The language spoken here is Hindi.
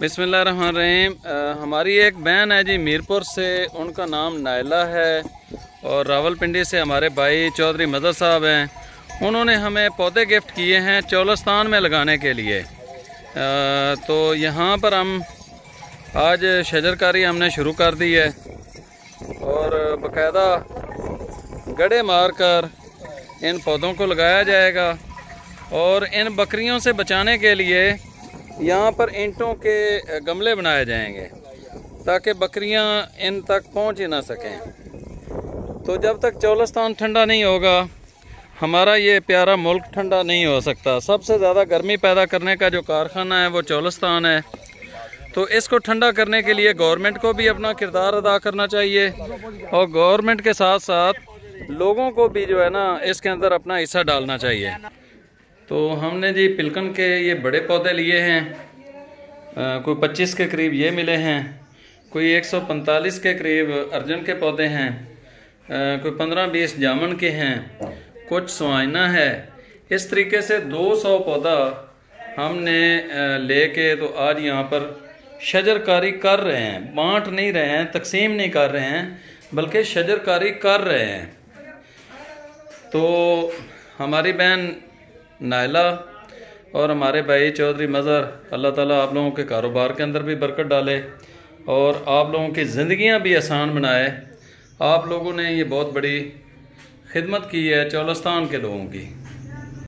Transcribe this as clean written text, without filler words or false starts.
बिस्मिल्लाहिर्रहमानिर्रहीम। हमारी एक बहन है जी मीरपुर से, उनका नाम नायला है, और रावलपिंडी से हमारे भाई चौधरी मदर साहब हैं। उन्होंने हमें पौधे गिफ्ट किए हैं चौलस्तान में लगाने के लिए। तो यहाँ पर हम आज शजरकारी हमने शुरू कर दी है और बाकायदा गड्ढे मारकर इन पौधों को लगाया जाएगा। और इन बकरियों से बचाने के लिए यहाँ पर ईंटों के गमले बनाए जाएंगे ताकि बकरियाँ इन तक पहुँच ही ना सकें। तो जब तक चौलस्तान ठंडा नहीं होगा हमारा ये प्यारा मुल्क ठंडा नहीं हो सकता। सबसे ज़्यादा गर्मी पैदा करने का जो कारखाना है वो चौलस्तान है। तो इसको ठंडा करने के लिए गवर्नमेंट को भी अपना किरदार अदा करना चाहिए और गवर्नमेंट के साथ साथ लोगों को भी जो है ना इसके अंदर अपना हिस्सा डालना चाहिए। तो हमने जी पिलकन के ये बड़े पौधे लिए हैं, कोई 25 के करीब ये मिले हैं, कोई 145 के करीब अर्जुन के पौधे हैं, कोई 15-20 जामुन के हैं, कुछ सवाइना है। इस तरीके से 200 पौधा हमने लेके तो आज यहाँ पर शजरकारी कर रहे हैं। बांट नहीं रहे हैं, तकसीम नहीं कर रहे हैं, बल्कि शजरकारी कर रहे हैं। तो हमारी बहन नायला और हमारे भाई चौधरी मज़हर, अल्लाह ताला आप लोगों के कारोबार के अंदर भी बरकत डाले और आप लोगों की ज़िंदगियां भी आसान बनाए। आप लोगों ने ये बहुत बड़ी खिदमत की है चौलस्तान के लोगों की।